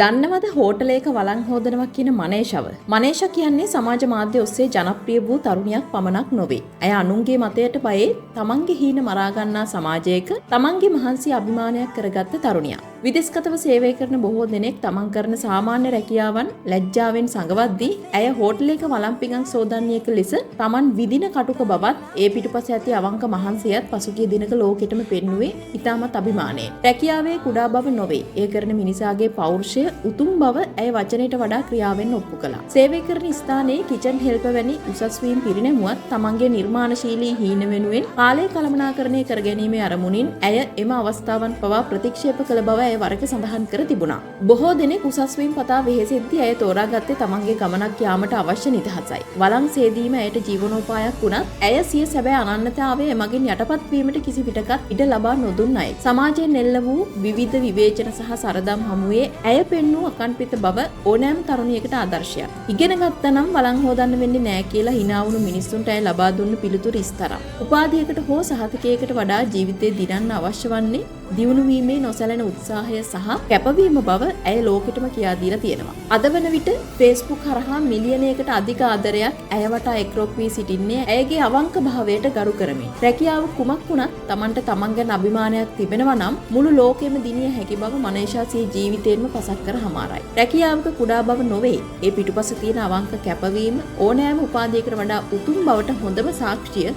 දන්නවද හෝටලයක වළං හෝදනවා කියන මනේෂව. මනේෂා කියන්නේ සමාජ මාධ්‍ය ඔස්සේ ජනප්‍රිය වූ තරුණියක් පමණක් නොවේ. ඇය අනුන්ගේ මතයට බයේ තමන්ගේ හීන මරා ගන්නා සමාජයක තමන්ගේ මහන්සි අභිමානයක් කරගත්ත තරුණියක්. විදේශගතව සේවය කරන බොහෝ දෙනෙක් තමන් කරන සාමාන්‍ය රැකියාවන් ලැජ්ජාවෙන් සංගවද්දී ඇය හෝටලයක වළං පිඟන් සෝදන්නියක ලෙස තමන් විදින කටුක බවත් ඒ පිටුපස ඇති අවංක මහන්සියත් පසුගිය දිනක ලෝකෙටම පෙන්නුවේ ඉතාමත් අභිමානයෙන්. රැකියාවේ කුඩා බව නොවේ. ඒ කරන මිනිසාගේ පෞරුෂය උතුම් බව ඇය වචනයට වඩා ක්‍රියාවෙන් ඔප්පු කළා. සේවය කරන ස්ථානයේ කිචන් හෙල්පර් වැනි උසස් වීම් පිරිනැමුවත් තමන්ගේ නිර්මාණශීලී හීන වෙනුවෙන් කාලය කළමනාකරණය කර ගැනීමේ අරමුණින් ඇය එම අවස්ථාවන් පවා ප්‍රතික්ෂේප කළ බව ඇය වරක සඳහන් කර තිබුණා. බොහෝ දෙනෙක් උසස් වීම් පතා වෙහෙසෙද්දී ඇය තෝරාගත්තේ තමන්ගේ ගමනක් යාමට අවශ්‍ය නිදහසයි. වළං සේදීම ඇයට ජීවනෝපායක් වුණත් ඇය සිය සැබෑ අනන්‍යතාවය එමගින් යටපත් වීමට කිසි විටකත් ඉඩ ලබා නොදුන් අය. සමාජයෙන් එල්ල වූ විවිධ විවේචන සහ සරදම් හමුවේ ඇය පෙන්වූ අකණ්ඨිත බව ඕනෑම තරුණියකට ආදර්ශයක්. ඉගෙන ගත්තා නම් වළං හොදන්න වෙන්නේ නෑ කියලා hina වුණු මිනිස්සුන්ට ඇය ලබා දුන්න පිළිතුරු ඉස්තරම්. උපාධියකට හෝ සහතිකයකට වඩා ජීවිතේ දිනන්න අවශ්‍ය වන්නේ දියුණු වීමේ නොසැලෙන උත්සාහය සහ කැපවීම බව ඇය ලෝකෙටම කියා දීලා තියෙනවා. අද වන විට Facebook හරහා මිලියනයකට අධික ආදරයක් ඇය වටා එක්රොක් වී සිටින්නේ ඇයගේ අවංක භාවයට ගරු කරමින්. රැකියාව කුමක් වුණත් Tamanට Taman ගැන අභිමානයක් තිබෙනවා නම් මුළු ලෝකෙම දිනිය හැකි බව මනේෂා සිය ජීවිතේන්ම පසක් කර හමාරයි. රැකියාවක කුඩා බව නොවේ. ඒ පිටුපස තියෙන අවංක කැපවීම ඕනෑම උපාධියකට වඩා උතුම් බවට හොඳම සාක්ෂිය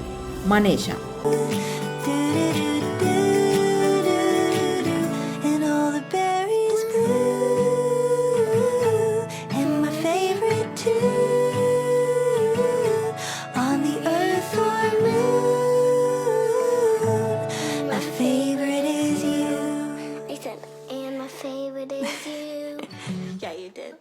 මනේෂා. And my favorite is you. Yeah, you did.